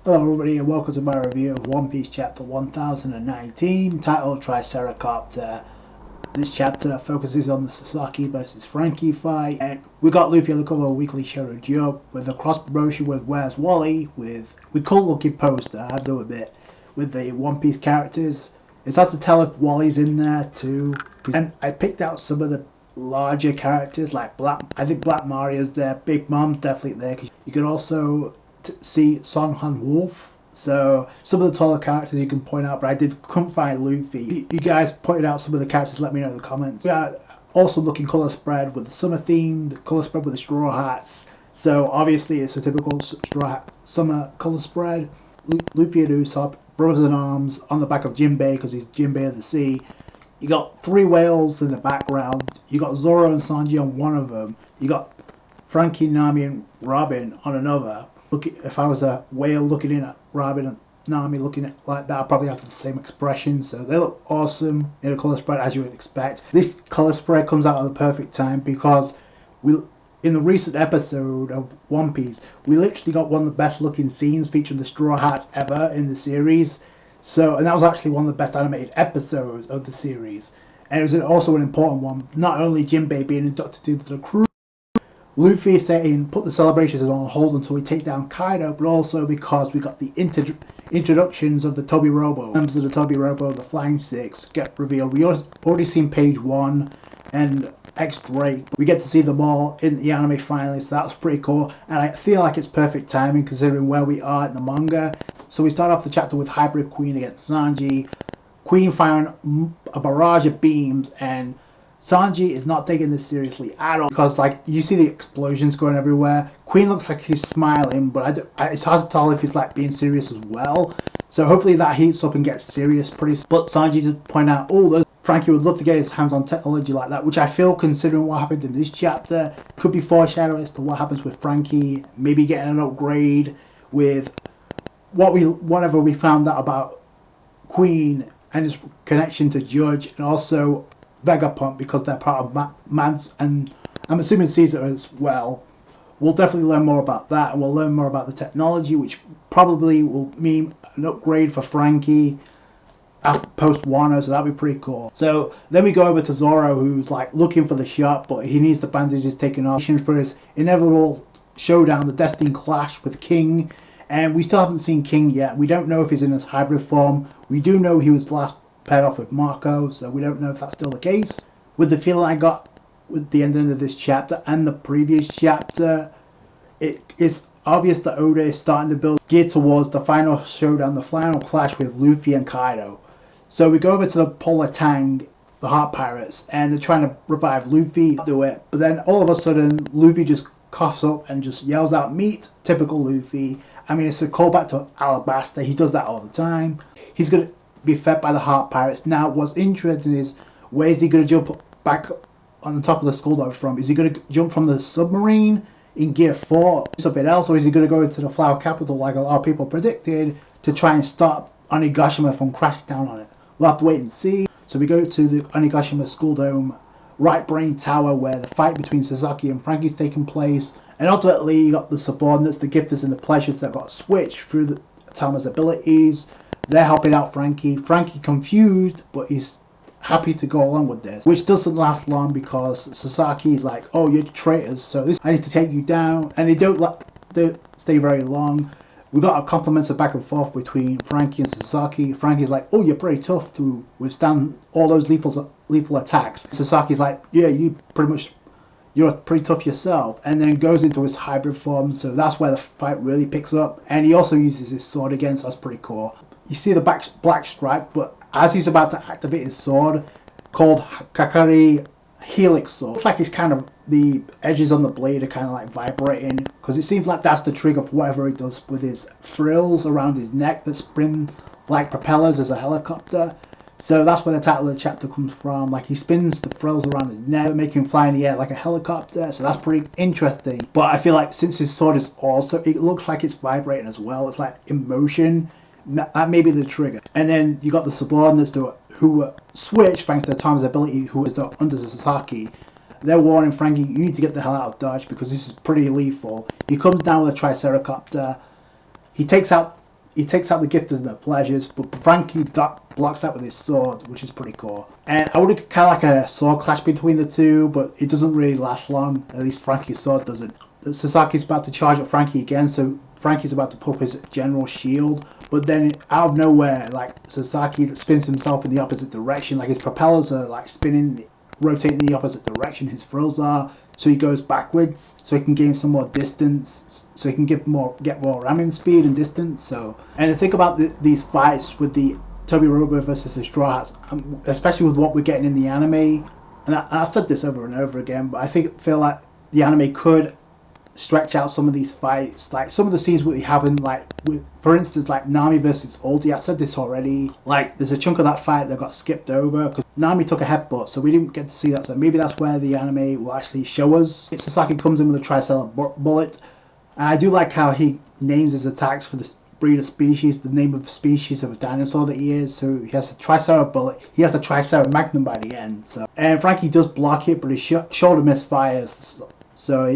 Hello everybody and welcome to my review of One Piece chapter 1019 titled Triceracopter. This chapter focuses on the Sasaki versus Franky fight, and we got Luffy on the cover of Weekly Shonen Jump with a cross promotion with Where's Wally with cool looking poster, I have to admit, with the One Piece characters. It's hard to tell if Wally's in there too, and I picked out some of the larger characters like I think Black Maria's there, Big Mom's definitely there. You could also see Song Han Wolf, so some of the taller characters you can point out, but couldn't find Luffy. You guys pointed out some of the characters, let me know in the comments. We got awesome looking colour spread with the summer theme, the colour spread with the straw hats, so obviously it's a typical summer colour spread. Luffy and Usopp, brothers in arms, on the back of Jinbei because he's Jinbei of the Sea. You got three whales in the background, you got Zoro and Sanji on one of them, you got Franky, Nami and Robin on another. If I was a whale looking in at Robin and Nami looking at like that, I'd probably have the same expression. So they look awesome in a colour spread as you would expect. This colour spread comes out at the perfect time because in the recent episode of One Piece, we literally got one of the best looking scenes featuring the Straw Hats ever in the series. And that was actually one of the best animated episodes of the series. And it was also an important one, not only Jinbei being inducted into the crew, Luffy saying put the celebrations on hold until we take down Kaido, but also because we got the introductions of the Toby Robo. Members of the Toby Robo, the Flying Six, get revealed. We already seen page 1 and X-Drake. We get to see them all in the anime finally, so that was pretty cool. And I feel like it's perfect timing considering where we are in the manga. So we start off the chapter with Hybrid Queen against Sanji. Queen firing a barrage of beams, and Sanji is not taking this seriously at all because, like, you see the explosions going everywhere. Queen looks like he's smiling, but it's hard to tell if he's like being serious as well. So hopefully that heats up and gets serious pretty soon. But Sanji just point out, Franky would love to get his hands on technology like that, which I feel, considering what happened in this chapter, could be foreshadowing as to what happens with Franky. Maybe getting an upgrade with whatever we found out about Queen and his connection to Judge, and also Vegapunk because they're part of Mads, and I'm assuming Caesar as well. We'll definitely learn more about that, and we'll learn more about the technology, which probably will mean an upgrade for Franky post Wano, so that'll be pretty cool. So then we go over to Zoro, who's like looking for the shot, but he needs the bandages taken off for his inevitable showdown, the destined clash with King. And we still haven't seen King yet. We don't know if he's in his hybrid form. We do know he was last paired off with Marco, so we don't know if that's still the case. With the feeling I got with the ending of this chapter and the previous chapter, it is obvious that Oda is starting to build geared towards the final showdown, the final clash with Luffy and Kaido. So we go over to the Polar Tang, the Heart Pirates, and they're trying to revive Luffy, do it, but then all of a sudden Luffy just coughs up and just yells out meat, typical Luffy. I mean, it's a callback to Alabasta, he does that all the time. He's gonna be fed by the Heart Pirates. Now what's interesting is, where is he going to jump back on the top of the Skull Dome from? Is he going to jump from the submarine in Gear 4 something else, or is he going to go into the Flower Capital like a lot of people predicted to try and stop Onigashima from crashing down on it? We'll have to wait and see. So we go to the Onigashima Skull Dome Right Brain Tower, where the fight between Sasaki and Franky is taking place, and ultimately you got the subordinates, the gifters and the pleasures that got switched through the Tama's abilities. They're helping out Franky. Franky confused, but he's happy to go along with this, which doesn't last long because Sasaki's like, oh, you're traitors, so I need to take you down, and they don't stay very long. We got a compliments of back and forth between Franky and Sasaki. Franky's like, oh, you're pretty tough to withstand all those lethal attacks. Sasaki's like, yeah, you're pretty tough yourself, and then goes into his hybrid form, so that's where the fight really picks up. And he also uses his sword again, so that's pretty cool. You see the black stripe, but as he's about to activate his sword, called Kakari Helix Sword, looks like it's kind of, the edges on the blade are kind of like vibrating, because it seems like that's the trigger for whatever he does with his frills around his neck that spin like propellers as a helicopter. So that's where the title of the chapter comes from. Like, he spins the frills around his neck, making him fly in the air like a helicopter. So that's pretty interesting. But I feel like since his sword is also, it looks like it's vibrating as well. It's like in motion. That may be the trigger. And then you got the subordinates who switch thanks to Tom's ability, who is under Sasaki. They're warning Franky, you need to get the hell out of Dodge because this is pretty lethal. He comes down with a Triceracopter. He takes out he takes out the gifters and the pleasures, but Franky blocks that with his sword, which is pretty cool. And I would have kind of like a sword clash between the two, but it doesn't really last long. At least Franky's sword doesn't. Sasaki's about to charge at Franky again, so Franky's about to pop his general shield, but then out of nowhere, like, Sasaki spins himself in the opposite direction, like his propellers are like spinning, rotating in the opposite direction his frills are, so he goes backwards, so he can gain some more distance, so he can get more ramming speed and distance. So, and the thing about these fights with the Toby Robo versus the Straw Hats, especially with what we're getting in the anime, and I've said this over and over again, but I feel like the anime could stretch out some of these fights, like some of the scenes we haven't, like with, for instance, like Nami versus Ulti. I said this already, like there's a chunk of that fight that got skipped over because Nami took a headbutt, so we didn't get to see that. So maybe that's where the anime will actually show us. Sasaki comes in with a Triceratops bullet, and I do like how he names his attacks for the breed of species, the name of the species of a dinosaur that he is. So he has a Triceratops bullet, he has a Triceratops Magnum by the end. So, and Franky does block it, but his shoulder misfires. So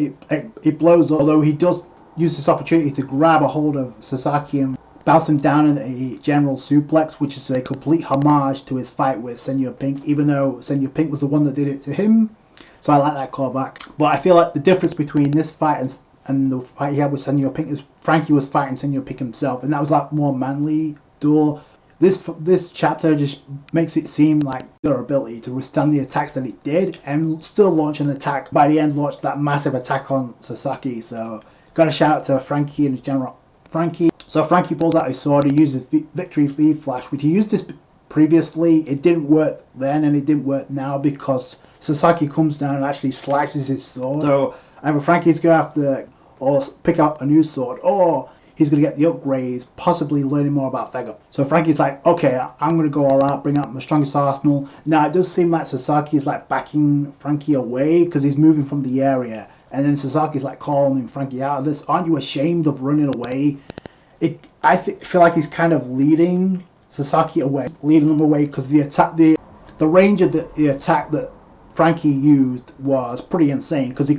he blows, although he does use this opportunity to grab a hold of Sasaki and bounce him down in a general suplex, which is a complete homage to his fight with Senor Pink, even though Senor Pink was the one that did it to him. So I like that callback. But I feel like the difference between this fight and the fight he had with Senor Pink is Franky was fighting Senor Pink himself, and that was like more manly duel. This chapter just makes it seem like their ability to withstand the attacks that it did and still launch an attack. By the end, launched that massive attack on Sasaki. So got a shout out to Franky and his general Franky. So Franky pulls out his sword. He uses Victory V Flash, which he used this previously. It didn't work then and it didn't work now because Sasaki comes down and actually slices his sword. So either Franky's going to have to or pick out a new sword, or he's going to get the upgrades, possibly learning more about Vega. So Franky's like, okay, I'm going to go all out, bring out my strongest arsenal. Now, it does seem like Sasaki is like backing Franky away because he's moving from the area. And then Sasaki's like calling Franky out of this. Aren't you ashamed of running away? I feel like he's kind of leading Sasaki away, leading him away because the range of the attack that Franky used was pretty insane because he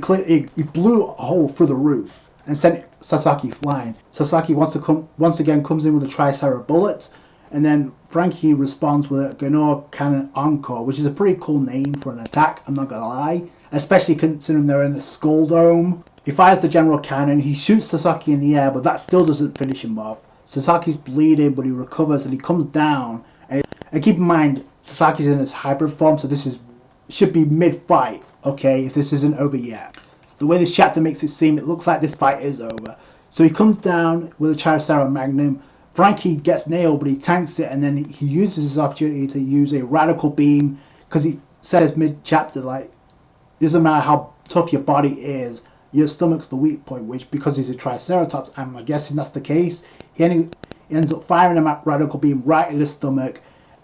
blew a hole through the roof and sent Sasaki flying. Sasaki once again comes in with a Triceratops bullet, and then Franky responds with a Gunor Cannon Encore, which is a pretty cool name for an attack, I'm not gonna lie, especially considering they're in a skull dome. He fires the general cannon, he shoots Sasaki in the air, but that still doesn't finish him off. Sasaki's bleeding, but he recovers and he comes down. And keep in mind, Sasaki's in his hybrid form, so this should be mid-fight, okay, if this isn't over yet. The way this chapter makes it seem, it looks like this fight is over. So he comes down with a Triceratops Magnum. Franky gets nailed, but he tanks it, and then he uses his opportunity to use a radical beam, because he says mid-chapter, like, it doesn't matter how tough your body is, your stomach's the weak point, which, because he's a Triceratops, I'm guessing that's the case, he ends up firing a radical beam right in the stomach,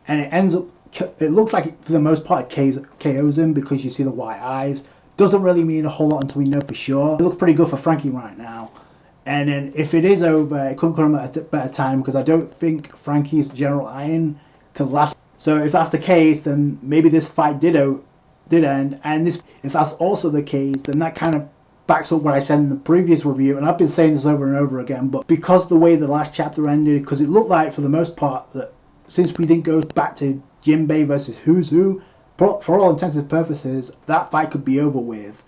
and it looks like, for the most part, it KOs him, because you see the white eyes. Doesn't really mean a whole lot until we know for sure. It looks pretty good for Franky right now. And then if it is over, it couldn't come at a better time because I don't think Franky's General Iron can last. So if that's the case, then maybe this fight did end. And if that's also the case, then that kind of backs up what I said in the previous review. And I've been saying this over and over again, but because the way the last chapter ended, because it looked like for the most part that since we didn't go back to Jinbei versus Who's Who, for all intents and purposes, that fight could be over with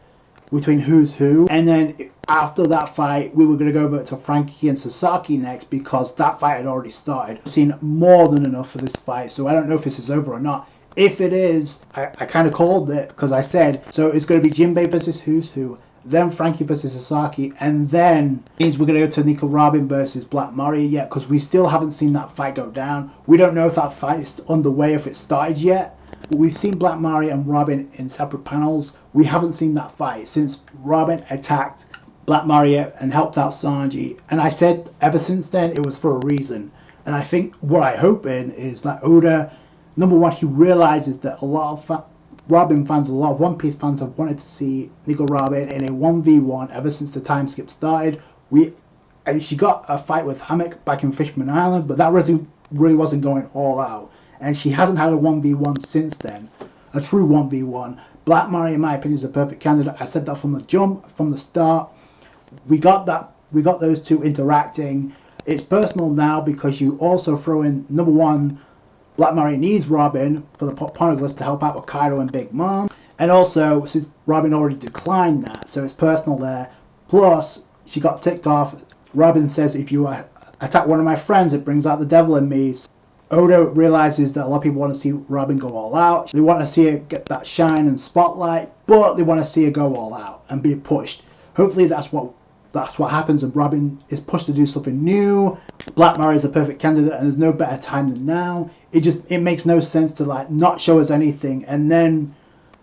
between Who's Who. And then after that fight, we were going to go over to Franky and Sasaki next because that fight had already started. I've seen more than enough for this fight, so I don't know if this is over or not. If it is, I kind of called it because I said, so it's going to be Jinbei versus Who's Who, then Franky versus Sasaki, and then means we're going to go to Nico Robin versus Black Maria yet because we still haven't seen that fight go down. We don't know if that fight is underway, if it started yet. But we've seen Black Maria and Robin in separate panels. We haven't seen that fight since Robin attacked Black Maria and helped out Sanji. And I said ever since then it was for a reason. And I think what I hope in is that Oda, number one, he realizes that a lot of Robin fans, a lot of One Piece fans have wanted to see Nico Robin in a 1v1 ever since the time skip started. And she got a fight with Hammock back in Fishman Island, but that really wasn't going all out. And she hasn't had a 1v1 since then, a true 1v1. Black Maria, in my opinion, is a perfect candidate. I said that from the jump, from the start. We got those two interacting. It's personal now because you also throw in, number one, Black Maria needs Robin for the poneglyphs to help out with Kaido and Big Mom. And also, since Robin already declined that, so it's personal there. Plus, she got ticked off. Robin says, if you attack one of my friends, it brings out the devil in me. Oda realizes that a lot of people want to see Robin go all out. They want to see her get that shine and spotlight, but they want to see her go all out and be pushed. Hopefully that's what happens, and Robin is pushed to do something new. Black Maria is a perfect candidate, and there's no better time than now. It makes no sense to like not show us anything and then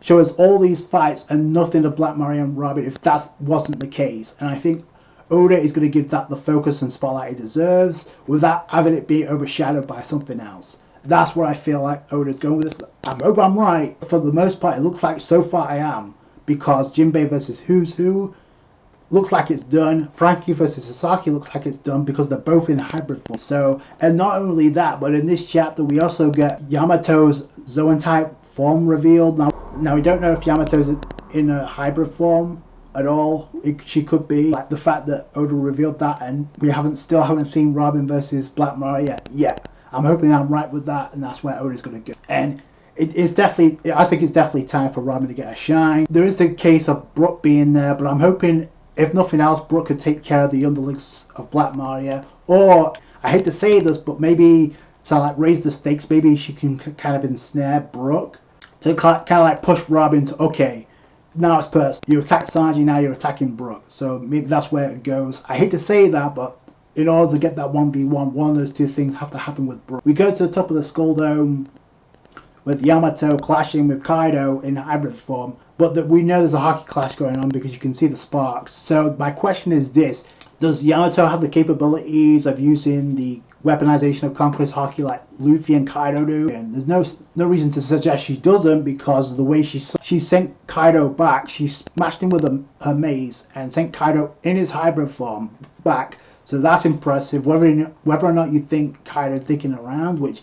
show us all these fights and nothing of Black Maria and Robin if that wasn't the case. And I think Oda is going to give that the focus and spotlight it deserves without having it be overshadowed by something else. That's where I feel like Oda's going with this. I hope I'm right. For the most part, it looks like so far I am, because Jinbei versus Who's Who looks like it's done. Franky versus Sasaki looks like it's done because they're both in hybrid form. So, and not only that, but in this chapter we also get Yamato's Zoan type form revealed. Now we don't know if Yamato's in a hybrid form at all. She could be. Like the fact that Oda revealed that, and we still haven't seen Robin versus Black Maria yet. I'm hoping I'm right with that, and that's where Oda's going to go. And it's definitely, I think it's definitely time for Robin to get a shine. There is the case of Brook being there, but I'm hoping, if nothing else, Brook could take care of the underlings of Black Maria. Or, I hate to say this, but maybe to like raise the stakes, maybe she can kind of ensnare Brook to kind of like push Robin to, okay, now it's personal. You attack Sanji, now you're attacking Brook. So maybe that's where it goes. I hate to say that, but in order to get that 1v1, one of those two things have to happen with Brook. We go to the top of the Skull Dome with Yamato clashing with Kaido in hybrid form, but that we know there's a hockey clash going on because you can see the sparks. So my question is this: does Yamato have the capabilities of using the weaponization of Conquest hockey like Luffy and Kaido do? And there's no reason to suggest she doesn't, because of the way she sent Kaido back. She smashed him with her mace and sent Kaido in his hybrid form back. So that's impressive. Whether or not you think Kaido's dicking around, which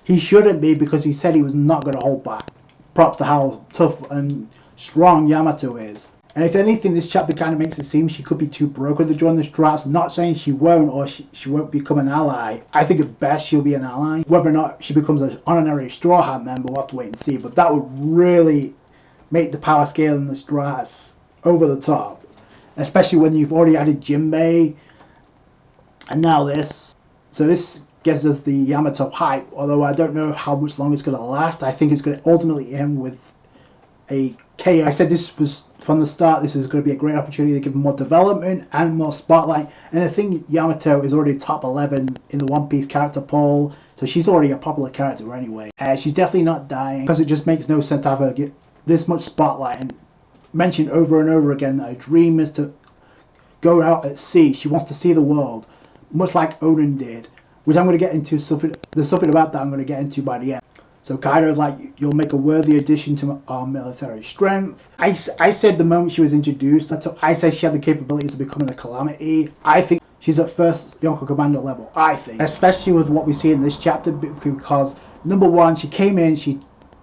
he shouldn't be, because he said he was not going to hold back. Props to how tough and strong Yamato is. And if anything, this chapter kind of makes it seem she could be too broken to join the Strats. Not saying she won't, or she won't become an ally. I think at best she'll be an ally. Whether or not she becomes an honorary Straw Hat member, we'll have to wait and see. But that would really make the power scale in the Strats over the top. Especially when you've already added Jinbei, and now this. So this gives us the Yamato hype, although I don't know how much longer it's going to last. I think it's going to ultimately end with a KO. I said this was from the start, this is going to be a great opportunity to give him more development and more spotlight. And I think Yamato is already top 11 in the One Piece character poll, so she's already a popular character anyway. She's definitely not dying, because it just makes no sense to have her get this much spotlight and mention over and over again that her dream is to go out at sea. She wants to see the world, much like Odin did, which I'm going to get into. There's something about that I'm going to get into by the end. So Kaido's like, you'll make a worthy addition to our military strength. I said the moment she was introduced, I said she had the capabilities of becoming a calamity. I think she's at first Yonko Commando level, I think. Especially with what we see in this chapter, because number one, she came in,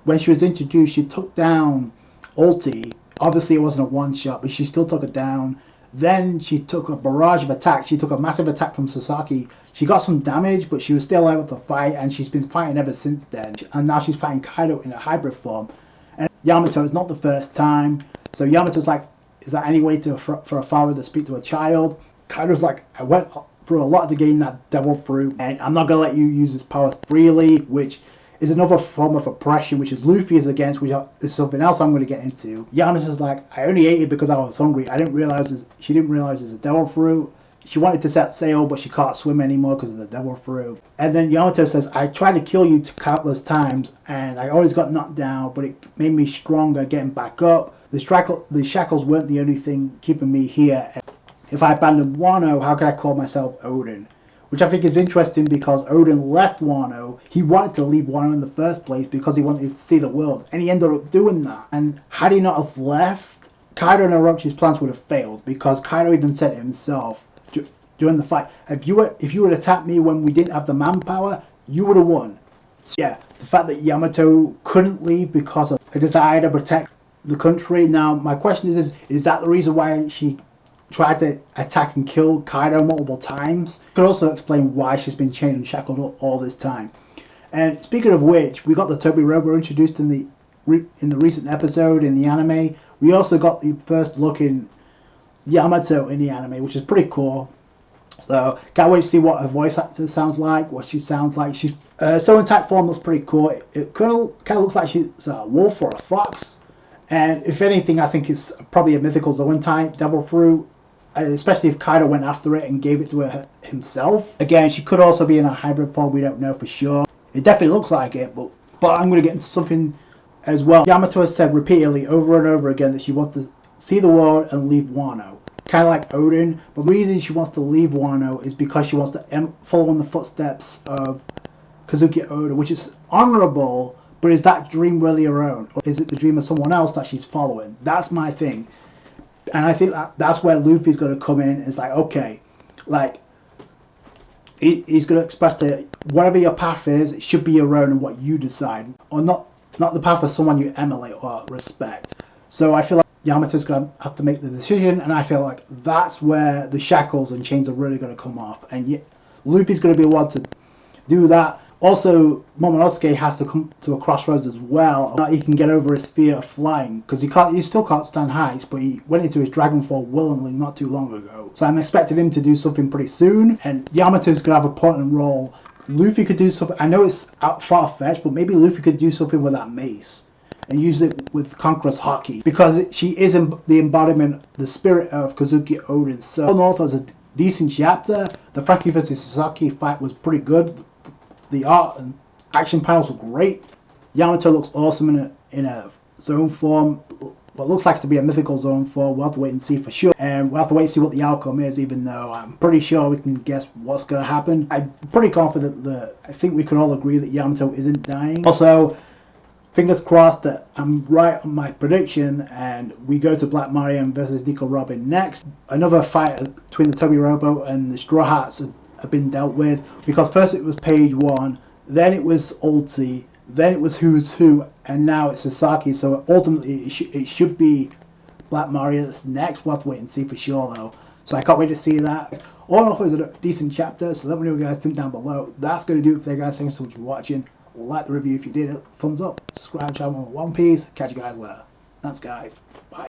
when she was introduced, she took down Ulti. Obviously it wasn't a one shot, but she still took it down. Then she took a barrage of attacks. She took a massive attack from Sasaki. She got some damage, but she was still able to fight, and she's been fighting ever since then. And now she's fighting Kaido in a hybrid form. And Yamato is not the first time. So Yamato's like, is there any way for a father to speak to a child? Kaido's like, I went through a lot to gain that devil fruit, and I'm not going to let you use his powers freely, which is another form of oppression, which is Luffy is against, which is something else I'm going to get into. Yamato's like, I only ate it because I was hungry. She didn't realize it's a devil fruit. She wanted to set sail, but she can't swim anymore because of the devil fruit. And then Yamato says, I tried to kill you countless times, and I always got knocked down, but it made me stronger getting back up. The shackles weren't the only thing keeping me here. If I abandoned Wano, how could I call myself Odin? Which I think is interesting, because Odin left Wano. He wanted to leave Wano in the first place because he wanted to see the world, and he ended up doing that. And had he not have left, Kaido and Orochi's plans would have failed, because Kaido even said it himself during the fight, if you had attacked me when we didn't have the manpower, you would have won. So yeah, the fact that Yamato couldn't leave because of a desire to protect the country. Now my question is that the reason why she tried to attack and kill Kaido multiple times. Could also explain why she's been chained and shackled up all this time. And speaking of which, we got the Toby Robo introduced in the recent episode in the anime. We also got the first look in Yamato in the anime, which is pretty cool. So can't wait to see what her voice actor sounds like, what she sounds like. She's so in type form looks pretty cool. It kind of looks like she's a wolf or a fox. And if anything, I think it's probably a mythical Zoan type devil fruit, especially if Kaido went after it and gave it to her himself. Again, she could also be in a hybrid form. We don't know for sure. It definitely looks like it, but I'm going to get into something as well. Yamato has said repeatedly over and over again that she wants to see the world and leave Wano. Kind of like Odin, but the reason she wants to leave Wano is because she wants to follow in the footsteps of Kazuki Oda, which is honorable, but is that dream really her own? Or is it the dream of someone else that she's following? That's my thing. And I think that's where Luffy's going to come in. It's like, okay, like, he's going to express to whatever your path is, it should be your own and what you decide, or not the path of someone you emulate or respect. So I feel like Yamato's going to have to make the decision, and I feel like that's where the shackles and chains are really going to come off. And Luffy's going to be able to do that. Also, Momonosuke has to come to a crossroads as well. That he can get over his fear of flying, because he still can't stand heights, but he went into his dragon form willingly not too long ago. So I'm expecting him to do something pretty soon, and Yamato's going to have a important role. Luffy could do something, I know it's far-fetched, but maybe Luffy could do something with that mace and use it with Conqueror's Haki, because she is the embodiment, the spirit of Kazuki Odin. So North was a decent chapter. The Franky vs Sasaki fight was pretty good. The art and action panels were great. Yamato looks awesome in a zone form, what looks like to be a mythical zone form. We'll have to wait and see for sure, and we'll have to wait and see what the outcome is, even though I'm pretty sure we can guess what's going to happen. I'm pretty confident that I think we can all agree that Yamato isn't dying. Also, fingers crossed that I'm right on my prediction and we go to Black Mariam versus Nico Robin next. Another fight between the Toby Robo and the Straw Hats have been dealt with, because first it was page 1, then it was Ulti, then it was Who's Who, and now it's Sasaki. So ultimately it should be Black Maria that's next. We'll have to wait and see for sure though. So I can't wait to see that. All in all, it was a decent chapter, so let me know what you guys think down below. That's going to do it for today, guys. Thanks so much for watching. Like the review if you did it, thumbs up, subscribe to the channel on One Piece. Catch you guys later. Thanks guys. Bye.